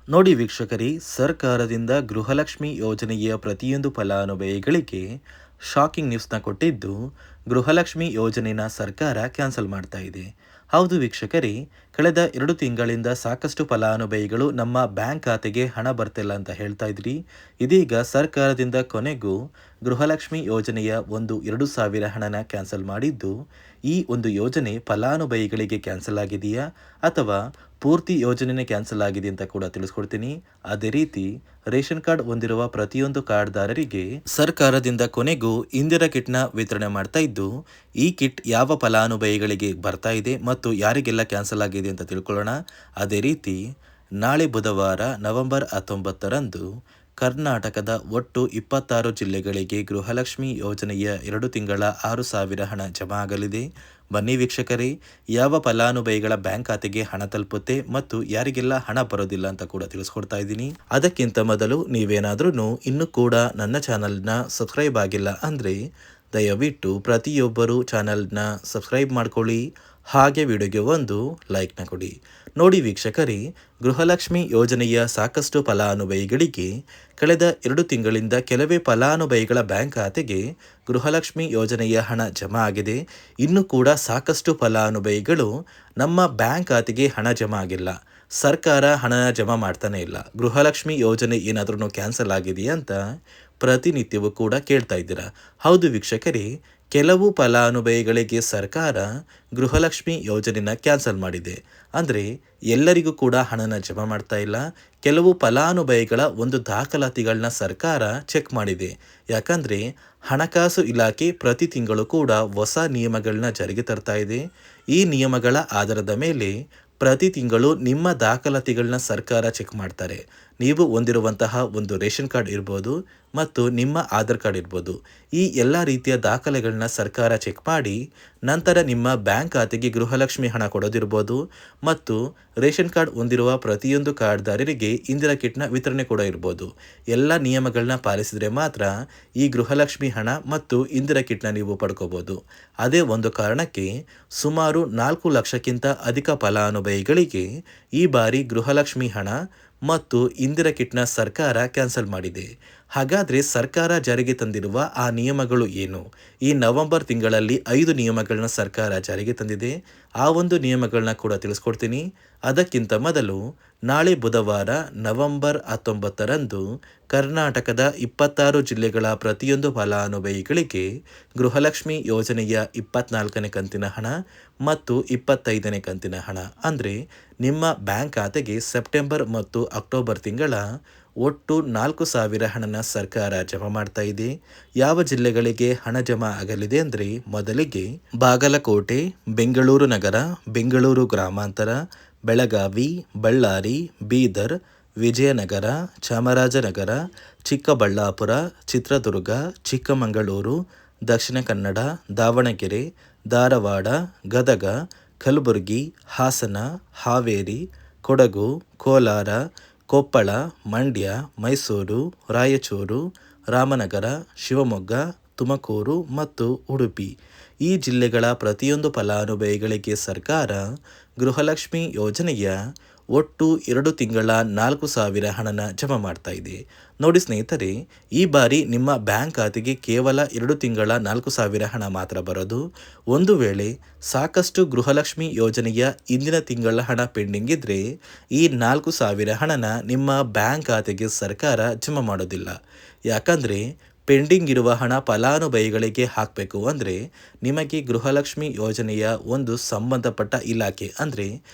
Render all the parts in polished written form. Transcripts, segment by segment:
ನೋಡಿ ವೀಕ್ಷಕರೇ, ಸರ್ಕಾರದಿಂದ ಗೃಹಲಕ್ಷ್ಮಿ ಯೋಜನೆಯ ಪ್ರತಿಯೊಂದು ಫಲಾನುಭವಿಗಳಿಗೆ ಶಾಕಿಂಗ್ ನ್ಯೂಸ್ನ ಕೊಟ್ಟಿದ್ದು, ಗೃಹಲಕ್ಷ್ಮಿ ಯೋಜನೆನ ಸರ್ಕಾರ ಕ್ಯಾನ್ಸಲ್ ಮಾಡ್ತಾ ಇದೆ. ಹೌದು ವೀಕ್ಷಕರೇ, ಕಳೆದ 2 ತಿಂಗಳಿಂದ ಸಾಕಷ್ಟು ಫಲಾನುಭವಿಗಳು ನಮ್ಮ ಬ್ಯಾಂಕ್ ಖಾತೆಗೆ ಹಣ ಬರ್ತಿಲ್ಲ ಅಂತ ಹೇಳ್ತಾ ಇದ್ರಿ. ಇದೀಗ ಸರ್ಕಾರದಿಂದ ಕೊನೆಗೂ ಗೃಹಲಕ್ಷ್ಮಿ ಯೋಜನೆಯ ಒಂದು 2,000 ಹಣನ ಕ್ಯಾನ್ಸಲ್ ಮಾಡಿದ್ದು, ಈ ಒಂದು ಯೋಜನೆ ಫಲಾನುಭವಿಗಳಿಗೆ ಕ್ಯಾನ್ಸಲ್ ಆಗಿದೆಯಾ ಅಥವಾ ಪೂರ್ತಿ ಯೋಜನೆನೇ ಕ್ಯಾನ್ಸಲ್ ಆಗಿದೆ ಅಂತ ಕೂಡ ತಿಳಿಸ್ಕೊಡ್ತೀನಿ. ಅದೇ ರೀತಿ ರೇಷನ್ ಕಾರ್ಡ್ ಹೊಂದಿರುವ ಪ್ರತಿಯೊಂದು ಕಾರ್ಡ್ದಾರರಿಗೆ ಸರ್ಕಾರದಿಂದ ಕೊನೆಗೂ ಇಂದಿರಾ ಕಿಟ್ನ ವಿತರಣೆ ಮಾಡ್ತಾ ಇದ್ದು, ಈ ಕಿಟ್ ಯಾವ ಫಲಾನುಭವಿಗಳಿಗೆ ಬರ್ತಾ ಇದೆ ಮತ್ತು ಯಾರಿಗೆಲ್ಲ ಕ್ಯಾನ್ಸಲ್ ಆಗಿದೆ ಅಂತ ತಿಳ್ಕೊಳ್ಳೋಣ. ಅದೇ ರೀತಿ ನಾಳೆ ಬುಧವಾರ ನವೆಂಬರ್ 19ರಂದು ಕರ್ನಾಟಕದ ಒಟ್ಟು 26 ಜಿಲ್ಲೆಗಳಿಗೆ ಗೃಹಲಕ್ಷ್ಮಿ ಯೋಜನೆಯ 2 ತಿಂಗಳ 6,000 ಹಣ ಜಮಾ ಆಗಲಿದೆ. ಬನ್ನಿ ವೀಕ್ಷಕರೇ, ಯಾವ ಫಲಾನುಭವಿಗಳ ಬ್ಯಾಂಕ್ ಖಾತೆಗೆ ಹಣ ತಲುಪುತ್ತೆ ಮತ್ತು ಯಾರಿಗೆಲ್ಲ ಹಣ ಬರೋದಿಲ್ಲ ಅಂತ ಕೂಡ ತಿಳಿಸ್ಕೊಡ್ತಾ ಇದ್ದೀನಿ. ಅದಕ್ಕಿಂತ ಮೊದಲು ನೀವೇನಾದ್ರೂ ಇನ್ನೂ ಕೂಡ ನನ್ನ ಚಾನಲ್ನ ಸಬ್ಸ್ಕ್ರೈಬ್ ಆಗಿಲ್ಲ ಅಂದರೆ ದಯವಿಟ್ಟು ಪ್ರತಿಯೊಬ್ಬರು ಚಾನಲ್ನ ಸಬ್ಸ್ಕ್ರೈಬ್ ಮಾಡ್ಕೊಳ್ಳಿ, ಹಾಗೆ ವಿಡಿಯೋಗೆ ಒಂದು ಲೈಕ್ನ ಕೊಡಿ. ನೋಡಿ ವೀಕ್ಷಕರೇ, ಗೃಹಲಕ್ಷ್ಮಿ ಯೋಜನೆಯ ಸಾಕಷ್ಟು ಫಲಾನುಭವಿಗಳಿಗೆ ಕಳೆದ 2 ತಿಂಗಳಿಂದ ಕೆಲವೇ ಫಲಾನುಭವಿಗಳ ಬ್ಯಾಂಕ್ ಖಾತೆಗೆ ಗೃಹಲಕ್ಷ್ಮಿ ಯೋಜನೆಯ ಹಣ ಜಮಾ ಆಗಿದೆ. ಇನ್ನೂ ಕೂಡ ಸಾಕಷ್ಟು ಫಲಾನುಭವಿಗಳು ನಮ್ಮ ಬ್ಯಾಂಕ್ ಖಾತೆಗೆ ಹಣ ಜಮಾ ಆಗಿಲ್ಲ, ಸರ್ಕಾರ ಹಣ ಜಮಾ ಮಾಡ್ತಾನೆ ಇಲ್ಲ, ಗೃಹಲಕ್ಷ್ಮಿ ಯೋಜನೆ ಏನಾದ್ರೂ ಕ್ಯಾನ್ಸಲ್ ಆಗಿದೆಯಾ ಅಂತ ಪ್ರತಿನಿತ್ಯವೂ ಕೂಡ ಕೇಳ್ತಾ ಇದ್ದೀರಾ. ಹೌದು ವೀಕ್ಷಕರೇ, ಕೆಲವು ಫಲಾನುಭವಿಗಳಿಗೆ ಸರ್ಕಾರ ಗೃಹಲಕ್ಷ್ಮಿ ಯೋಜನೆನ ಕ್ಯಾನ್ಸಲ್ ಮಾಡಿದೆ. ಅಂದರೆ ಎಲ್ಲರಿಗೂ ಕೂಡ ಹಣನ ಜಮಾ ಮಾಡ್ತಾ ಇಲ್ಲ. ಕೆಲವು ಫಲಾನುಭವಿಗಳ ಒಂದು ದಾಖಲಾತಿಗಳನ್ನ ಸರ್ಕಾರ ಚೆಕ್ ಮಾಡಿದೆ. ಯಾಕಂದರೆ ಹಣಕಾಸು ಇಲಾಖೆ ಪ್ರತಿ ತಿಂಗಳು ಕೂಡ ಹೊಸ ನಿಯಮಗಳನ್ನ ಜಾರಿಗೆ ತರ್ತಾ ಇದೆ. ಈ ನಿಯಮಗಳ ಆಧಾರದ ಮೇಲೆ ಪ್ರತಿ ತಿಂಗಳು ನಿಮ್ಮ ದಾಖಲಾತಿಗಳನ್ನ ಸರ್ಕಾರ ಚೆಕ್ ಮಾಡ್ತಾರೆ. ನೀವು ಹೊಂದಿರುವಂತಹ ಒಂದು ರೇಷನ್ ಕಾರ್ಡ್ ಇರ್ಬೋದು ಮತ್ತು ನಿಮ್ಮ ಆಧಾರ್ ಕಾರ್ಡ್ ಇರ್ಬೋದು, ಈ ಎಲ್ಲ ರೀತಿಯ ದಾಖಲೆಗಳನ್ನ ಸರ್ಕಾರ ಚೆಕ್ ಮಾಡಿ ನಂತರ ನಿಮ್ಮ ಬ್ಯಾಂಕ್ ಖಾತೆಗೆ ಗೃಹಲಕ್ಷ್ಮಿ ಹಣ ಕೊಡೋದಿರ್ಬೋದು ಮತ್ತು ರೇಷನ್ ಕಾರ್ಡ್ ಹೊಂದಿರುವ ಪ್ರತಿಯೊಂದು ಕಾರ್ಡ್ದಾರರಿಗೆ ಇಂದಿರಾ ಕಿಟ್ನ ವಿತರಣೆ ಕೂಡ ಇರ್ಬೋದು. ಎಲ್ಲ ನಿಯಮಗಳನ್ನ ಪಾಲಿಸಿದರೆ ಮಾತ್ರ ಈ ಗೃಹಲಕ್ಷ್ಮಿ ಹಣ ಮತ್ತು ಇಂದಿರಾ ಕಿಟ್ನ ನೀವು ಪಡ್ಕೋಬೋದು. ಅದೇ ಒಂದು ಕಾರಣಕ್ಕೆ ಸುಮಾರು 4 ಲಕ್ಷಕ್ಕಿಂತ ಅಧಿಕ ಫಲಾನುಭವಿಗಳಿಗೆ ಈ ಬಾರಿ ಗೃಹಲಕ್ಷ್ಮಿ ಹಣ ಮತ್ತು ಇಂದಿರಾ ಕಿಟ್ನ ಸರ್ಕಾರ ಕ್ಯಾನ್ಸಲ್ ಮಾಡಿದೆ. ಹಾಗಾದರೆ ಸರ್ಕಾರ ಜಾರಿಗೆ ತಂದಿರುವ ಆ ನಿಯಮಗಳು ಏನು? ಈ ನವೆಂಬರ್ ತಿಂಗಳಲ್ಲಿ 5 ನಿಯಮಗಳನ್ನ ಸರ್ಕಾರ ಜಾರಿಗೆ ತಂದಿದೆ. ಆ ಒಂದು ನಿಯಮಗಳನ್ನ ಕೂಡ ತಿಳಿಸ್ಕೊಡ್ತೀನಿ. ಅದಕ್ಕಿಂತ ಮೊದಲು ನಾಳೆ ಬುಧವಾರ ನವೆಂಬರ್ 19ರಂದು ಕರ್ನಾಟಕದ 26 ಜಿಲ್ಲೆಗಳ ಪ್ರತಿಯೊಂದು ಫಲಾನುಭವಿಗಳಿಗೆ ಗೃಹಲಕ್ಷ್ಮಿ ಯೋಜನೆಯ 24ನೇ ಕಂತಿನ ಹಣ ಮತ್ತು 25ನೇ ಕಂತಿನ ಹಣ, ಅಂದರೆ ನಿಮ್ಮ ಬ್ಯಾಂಕ್ ಖಾತೆಗೆ ಸೆಪ್ಟೆಂಬರ್ ಮತ್ತು ಅಕ್ಟೋಬರ್ ತಿಂಗಳ ಒಟ್ಟು 4,000 ಹಣನ ಸರ್ಕಾರ ಜಮಾ ಮಾಡ್ತಾ ಇದೆ. ಯಾವ ಜಿಲ್ಲೆಗಳಿಗೆ ಹಣ ಜಮಾ ಆಗಲಿದೆ ಅಂದರೆ ಮೊದಲಿಗೆ ಬಾಗಲಕೋಟೆ, ಬೆಂಗಳೂರು ನಗರ, ಬೆಂಗಳೂರು ಗ್ರಾಮಾಂತರ, ಬೆಳಗಾವಿ, ಬಳ್ಳಾರಿ, ಬೀದರ್, ವಿಜಯನಗರ, ಚಾಮರಾಜನಗರ, ಚಿಕ್ಕಬಳ್ಳಾಪುರ, ಚಿತ್ರದುರ್ಗ, ಚಿಕ್ಕಮಗಳೂರು, ದಕ್ಷಿಣ ಕನ್ನಡ, ದಾವಣಗೆರೆ, ಧಾರವಾಡ, ಗದಗ, ಕಲಬುರಗಿ, ಹಾಸನ, ಹಾವೇರಿ, ಕೊಡಗು, ಕೋಲಾರ, ಕೊಪ್ಪಳ, ಮಂಡ್ಯ, ಮೈಸೂರು, ರಾಯಚೂರು, ರಾಮನಗರ, ಶಿವಮೊಗ್ಗ, ತುಮಕೂರು ಮತ್ತು ಉಡುಪಿ ಈ ಜಿಲ್ಲೆಗಳ ಪ್ರತಿಯೊಂದು ಫಲಾನುಭವಿಗಳಿಗೆ ಸರ್ಕಾರ ಗೃಹಲಕ್ಷ್ಮಿ ಯೋಜನೆಯ ಒಟ್ಟು 2 ತಿಂಗಳ 4,000 ಹಣನ ಜಮಾ ಮಾಡ್ತಾ ಇದೆ. ನೋಡಿ ಸ್ನೇಹಿತರೆ, ಈ ಬಾರಿ ನಿಮ್ಮ ಬ್ಯಾಂಕ್ ಖಾತೆಗೆ ಕೇವಲ 2 ತಿಂಗಳ 4,000 ಹಣ ಮಾತ್ರ ಬರೋದು. ಒಂದು ವೇಳೆ ಸಾಕಷ್ಟು ಗೃಹಲಕ್ಷ್ಮಿ ಯೋಜನೆಯ ಇಂದಿನ ತಿಂಗಳ ಹಣ ಪೆಂಡಿಂಗ್ ಇದ್ದರೆ ಈ 4,000 ಹಣನ ನಿಮ್ಮ ಬ್ಯಾಂಕ್ ಖಾತೆಗೆ ಸರ್ಕಾರ ಜಮಾ ಮಾಡೋದಿಲ್ಲ. ಯಾಕಂದರೆ ಪೆಂಡಿಂಗ್ ಇರುವ ಹಣ ಫಲಾನುಭವಿಗಳಿಗೆ ಹಾಕಬೇಕು ಅಂದರೆ ನಿಮಗೆ ಗೃಹಲಕ್ಷ್ಮಿ ಯೋಜನೆಯ ಒಂದು ಸಂಬಂಧಪಟ್ಟ ಇಲಾಖೆ, ಅಂದರೆ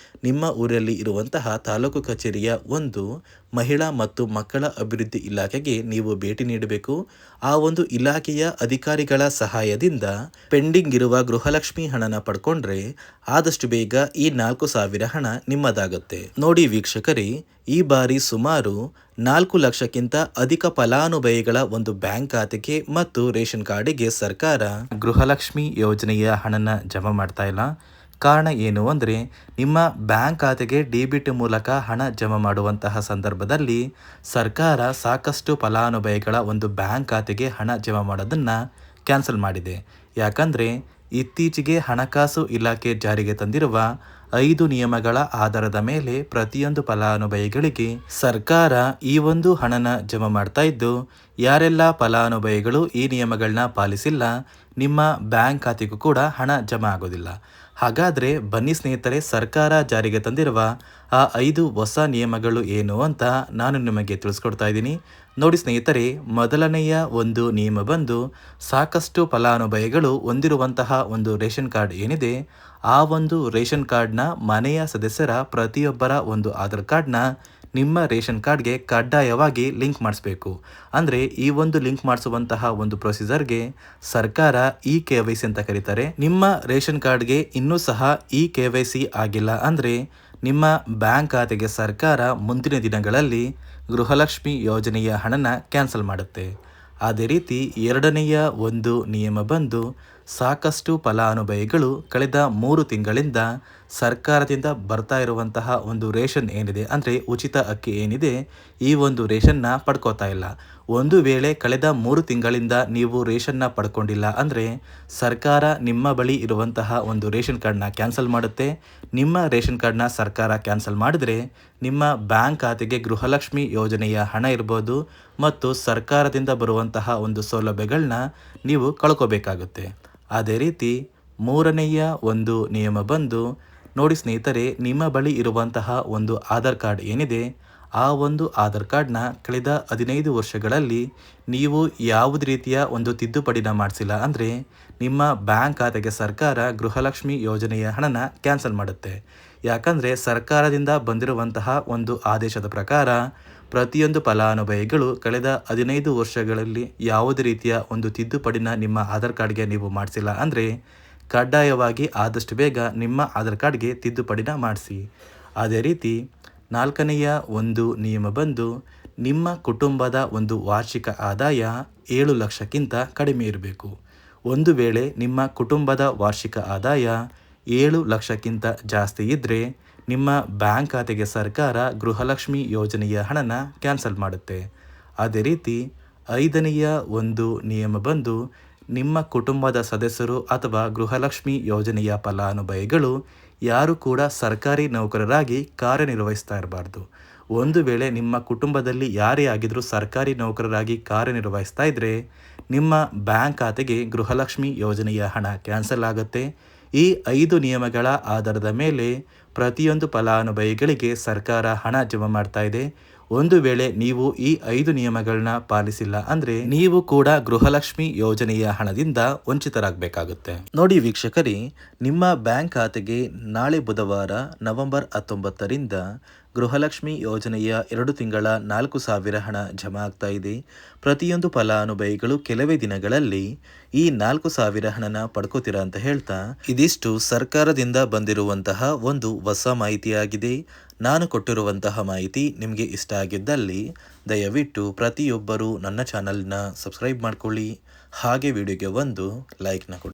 ನಿಮ್ಮ ಊರಲ್ಲಿ ಇರುವಂತಹ ತಾಲೂಕು ಕಚೇರಿಯ ಒಂದು ಮಹಿಳಾ ಮತ್ತು ಮಕ್ಕಳ ಅಭಿವೃದ್ಧಿ ಇಲಾಖೆಗೆ ನೀವು ಭೇಟಿ ನೀಡಬೇಕು. ಆ ಒಂದು ಇಲಾಖೆಯ ಅಧಿಕಾರಿಗಳ ಸಹಾಯದಿಂದ ಪೆಂಡಿಂಗ್ ಇರುವ ಗೃಹಲಕ್ಷ್ಮಿ ಹಣನ ಪಡ್ಕೊಂಡ್ರೆ ಆದಷ್ಟು ಬೇಗ ಈ 4,000 ಹಣ ನಿಮ್ಮದಾಗುತ್ತೆ. ನೋಡಿ ವೀಕ್ಷಕರೇ, ಈ ಬಾರಿ ಸುಮಾರು 4 ಲಕ್ಷಕ್ಕಿಂತ ಅಧಿಕ ಫಲಾನುಭವಿಗಳ ಒಂದು ಬ್ಯಾಂಕ್ ಖಾತೆಗೆ ಮತ್ತು ರೇಷನ್ ಕಾರ್ಡಿಗೆ ಸರ್ಕಾರ ಗೃಹಲಕ್ಷ್ಮಿ ಯೋಜನೆಯ ಹಣನ ಜಮಾ ಮಾಡ್ತಾ ಇಲ್ಲ. ಕಾರಣ ಏನು ಅಂದರೆ ನಿಮ್ಮ ಬ್ಯಾಂಕ್ ಖಾತೆಗೆ ಡೆಬಿಟ್ ಮೂಲಕ ಹಣ ಜಮಾ ಮಾಡುವಂತಹ ಸಂದರ್ಭದಲ್ಲಿ ಸರ್ಕಾರ ಸಾಕಷ್ಟು ಫಲಾನುಭವಿಗಳ ಒಂದು ಬ್ಯಾಂಕ್ ಖಾತೆಗೆ ಹಣ ಜಮಾ ಮಾಡೋದನ್ನು ಕ್ಯಾನ್ಸಲ್ ಮಾಡಿದೆ. ಯಾಕಂದರೆ ಇತ್ತೀಚೆಗೆ ಹಣಕಾಸು ಇಲಾಖೆ ಜಾರಿಗೆ ತಂದಿರುವ 5 ನಿಯಮಗಳ ಆಧಾರದ ಮೇಲೆ ಪ್ರತಿಯೊಂದು ಫಲಾನುಭವಿಗಳಿಗೆ ಸರ್ಕಾರ ಈ ಒಂದು ಹಣನ ಜಮಾ ಮಾಡ್ತಾ ಇದ್ದು, ಯಾರೆಲ್ಲ ಫಲಾನುಭವಿಗಳು ಈ ನಿಯಮಗಳನ್ನ ಪಾಲಿಸಿಲ್ಲ, ನಿಮ್ಮ ಬ್ಯಾಂಕ್ ಖಾತೆಗೂ ಕೂಡ ಹಣ ಜಮಾ ಆಗೋದಿಲ್ಲ. ಹಾಗಾದರೆ ಬನ್ನಿ ಸ್ನೇಹಿತರೆ, ಸರ್ಕಾರ ಜಾರಿಗೆ ತಂದಿರುವ ಆ 5 ಹೊಸ ನಿಯಮಗಳು ಏನು ಅಂತ ನಾನು ನಿಮಗೆ ತಿಳಿಸ್ಕೊಡ್ತಾ ಇದ್ದೀನಿ. ನೋಡಿ ಸ್ನೇಹಿತರೆ, ಮೊದಲನೆಯ ಒಂದು ನಿಯಮ ಬಂದು, ಸಾಕಷ್ಟು ಫಲಾನುಭವಿಗಳು ಹೊಂದಿರುವಂತಹ ಒಂದು ರೇಷನ್ ಕಾರ್ಡ್ ಏನಿದೆ, ಆ ಒಂದು ರೇಷನ್ ಕಾರ್ಡ್ನ ಮನೆಯ ಸದಸ್ಯರ ಪ್ರತಿಯೊಬ್ಬರ ಒಂದು ಆಧಾರ್ ಕಾರ್ಡ್ನ ನಿಮ್ಮ ರೇಷನ್ ಕಾರ್ಡ್ಗೆ ಕಡ್ಡಾಯವಾಗಿ ಲಿಂಕ್ ಮಾಡಿಸ್ಬೇಕು. ಅಂದರೆ ಈ ಒಂದು ಲಿಂಕ್ ಮಾಡಿಸುವಂತಹ ಒಂದು ಪ್ರೊಸೀಜರ್ಗೆ ಸರ್ಕಾರ KYC ಅಂತ ಕರೀತಾರೆ. ನಿಮ್ಮ ರೇಷನ್ ಕಾರ್ಡ್ಗೆ ಇನ್ನೂ ಸಹ KYC ಆಗಿಲ್ಲ ಅಂದರೆ ನಿಮ್ಮ ಬ್ಯಾಂಕ್ ಖಾತೆಗೆ ಸರ್ಕಾರ ಮುಂದಿನ ದಿನಗಳಲ್ಲಿ ಗೃಹಲಕ್ಷ್ಮಿ ಯೋಜನೆಯ ಹಣನ ಕ್ಯಾನ್ಸಲ್ ಮಾಡುತ್ತೆ. ಅದೇ ರೀತಿ ಎರಡನೆಯ ಒಂದು ನಿಯಮ ಬಂದು, ಸಾಕಷ್ಟು ಫಲಾನುಭವಿಗಳು ಕಳೆದ 3 ತಿಂಗಳಿಂದ ಸರ್ಕಾರದಿಂದ ಬರ್ತಾ ಇರುವಂತಹ ಒಂದು ರೇಷನ್ ಏನಿದೆ, ಅಂದರೆ ಉಚಿತ ಅಕ್ಕಿ ಏನಿದೆ, ಈ ಒಂದು ರೇಷನ್ನ ಪಡ್ಕೋತಾ ಇಲ್ಲ. ಒಂದು ವೇಳೆ ಕಳೆದ 3 ತಿಂಗಳಿಂದ ನೀವು ರೇಷನ್ನ ಪಡ್ಕೊಂಡಿಲ್ಲ ಅಂದರೆ ಸರ್ಕಾರ ನಿಮ್ಮ ಬಳಿ ಇರುವಂತಹ ಒಂದು ರೇಷನ್ ಕಾರ್ಡ್ನ ಕ್ಯಾನ್ಸಲ್ ಮಾಡುತ್ತೆ. ನಿಮ್ಮ ರೇಷನ್ ಕಾರ್ಡ್ನ ಸರ್ಕಾರ ಕ್ಯಾನ್ಸಲ್ ಮಾಡಿದ್ರೆ ನಿಮ್ಮ ಬ್ಯಾಂಕ್ ಖಾತೆಗೆ ಗೃಹಲಕ್ಷ್ಮಿ ಯೋಜನೆಯ ಹಣ ಇರ್ಬೋದು ಮತ್ತು ಸರ್ಕಾರದಿಂದ ಬರುವಂತಹ ಒಂದು ಸೌಲಭ್ಯಗಳನ್ನ ನೀವು ಕಳ್ಕೋಬೇಕಾಗುತ್ತೆ. ಅದೇ ರೀತಿ ಮೂರನೆಯ ಒಂದು ನಿಯಮ ಬಂದು, ನೋಡಿ ಸ್ನೇಹಿತರೆ, ನಿಮ್ಮ ಬಳಿ ಇರುವಂತಹ ಒಂದು ಆಧಾರ್ ಕಾರ್ಡ್ ಏನಿದೆ, ಆ ಒಂದು ಆಧಾರ್ ಕಾರ್ಡ್ನ ಕಳೆದ 15 ವರ್ಷಗಳಲ್ಲಿ ನೀವು ಯಾವುದೇ ರೀತಿಯ ಒಂದು ತಿದ್ದುಪಡಿನ ಮಾಡಿಸಿಲ್ಲ ಅಂದರೆ ನಿಮ್ಮ ಬ್ಯಾಂಕ್ ಖಾತೆಗೆ ಸರ್ಕಾರ ಗೃಹಲಕ್ಷ್ಮಿ ಯೋಜನೆಯ ಹಣನ ಕ್ಯಾನ್ಸಲ್ ಮಾಡುತ್ತೆ. ಯಾಕಂದರೆ ಸರ್ಕಾರದಿಂದ ಬಂದಿರುವಂತಹ ಒಂದು ಆದೇಶದ ಪ್ರಕಾರ ಪ್ರತಿಯೊಂದು ಫಲಾನುಭವಿಗಳು ಕಳೆದ 15 ವರ್ಷಗಳಲ್ಲಿ ಯಾವುದೇ ರೀತಿಯ ಒಂದು ತಿದ್ದುಪಡಿನ ನಿಮ್ಮ ಆಧಾರ್ ಕಾರ್ಡ್ಗೆ ನೀವು ಮಾಡಿಸಿಲ್ಲ ಅಂದರೆ ಕಡ್ಡಾಯವಾಗಿ ಆದಷ್ಟು ಬೇಗ ನಿಮ್ಮ ಆಧಾರ್ ಕಾರ್ಡ್ಗೆ ತಿದ್ದುಪಡಿನ ಮಾಡಿಸಿ. ಅದೇ ರೀತಿ ನಾಲ್ಕನೆಯ ಒಂದು ನಿಯಮ ಬಂದು, ನಿಮ್ಮ ಕುಟುಂಬದ ಒಂದು ವಾರ್ಷಿಕ ಆದಾಯ 7 ಲಕ್ಷಕ್ಕಿಂತ ಕಡಿಮೆ ಇರಬೇಕು. ಒಂದು ವೇಳೆ ನಿಮ್ಮ ಕುಟುಂಬದ ವಾರ್ಷಿಕ ಆದಾಯ 7 ಲಕ್ಷಕ್ಕಿಂತ ಜಾಸ್ತಿ ಇದ್ದರೆ ನಿಮ್ಮ ಬ್ಯಾಂಕ್ ಖಾತೆಗೆ ಸರ್ಕಾರ ಗೃಹಲಕ್ಷ್ಮಿ ಯೋಜನೆಯ ಹಣನ ಕ್ಯಾನ್ಸಲ್ ಮಾಡುತ್ತೆ. ಅದೇ ರೀತಿ ಐದನೆಯ ಒಂದು ನಿಯಮ ಬಂದು, ನಿಮ್ಮ ಕುಟುಂಬದ ಸದಸ್ಯರು ಅಥವಾ ಗೃಹಲಕ್ಷ್ಮಿ ಯೋಜನೆಯ ಫಲಾನುಭವಿಗಳು ಯಾರು ಕೂಡ ಸರ್ಕಾರಿ ನೌಕರರಾಗಿ ಕಾರ್ಯನಿರ್ವಹಿಸ್ತಾ ಇರಬಾರ್ದು. ಒಂದು ವೇಳೆ ನಿಮ್ಮ ಕುಟುಂಬದಲ್ಲಿ ಯಾರೇ ಆಗಿದ್ರೂ ಸರ್ಕಾರಿ ನೌಕರರಾಗಿ ಕಾರ್ಯನಿರ್ವಹಿಸ್ತಾ ಇದ್ದರೆ ನಿಮ್ಮ ಬ್ಯಾಂಕ್ ಖಾತೆಗೆ ಗೃಹಲಕ್ಷ್ಮಿ ಯೋಜನೆಯ ಹಣ ಕ್ಯಾನ್ಸಲ್ ಆಗುತ್ತೆ. ಈ 5 ನಿಯಮಗಳ ಆಧಾರದ ಮೇಲೆ ಪ್ರತಿಯೊಂದು ಫಲಾನುಭವಿಗಳಿಗೆ ಸರ್ಕಾರ ಹಣ ಜಮಾ ಮಾಡ್ತಾ ಇದೆ. ಒಂದು ವೇಳೆ ನೀವು ಈ 5 ನಿಯಮಗಳನ್ನ ಪಾಲಿಸಿಲ್ಲ ಅಂದರೆ ನೀವು ಕೂಡ ಗೃಹಲಕ್ಷ್ಮಿ ಯೋಜನೆಯ ಹಣದಿಂದ ವಂಚಿತರಾಗಬೇಕಾಗುತ್ತೆ. ನೋಡಿ ವೀಕ್ಷಕರೇ, ನಿಮ್ಮ ಬ್ಯಾಂಕ್ ಖಾತೆಗೆ ನಾಳೆ ಬುಧವಾರ ನವೆಂಬರ್ 19ರಿಂದ ಗೃಹಲಕ್ಷ್ಮಿ ಯೋಜನೆಯ 2 ತಿಂಗಳ 4,000 ಹಣ ಜಮಾ ಆಗ್ತಾ ಇದೆ. ಪ್ರತಿಯೊಂದು ಫಲಾನುಭವಿಗಳು ಕೆಲವೇ ದಿನಗಳಲ್ಲಿ ಈ 4,000 ಹಣನ ಪಡ್ಕೋತೀರಾ ಅಂತ ಹೇಳ್ತಾ, ಇದಿಷ್ಟು ಸರ್ಕಾರದಿಂದ ಬಂದಿರುವಂತಹ ಒಂದು ಹೊಸ ಮಾಹಿತಿಯಾಗಿದೆ. ನಾನು ಕೊಟ್ಟಿರುವಂತಹ ಮಾಹಿತಿ ನಿಮಗೆ ಇಷ್ಟ ಆಗಿದ್ದಲ್ಲಿ ದಯವಿಟ್ಟು ಪ್ರತಿಯೊಬ್ಬರೂ ನನ್ನ ಚಾನಲ್ನ ಸಬ್ಸ್ಕ್ರೈಬ್ ಮಾಡ್ಕೊಳ್ಳಿ. ಹಾಗೆ ವಿಡಿಯೋಗೆ ಒಂದು ಲೈಕ್ನ ಕೊಡಿ.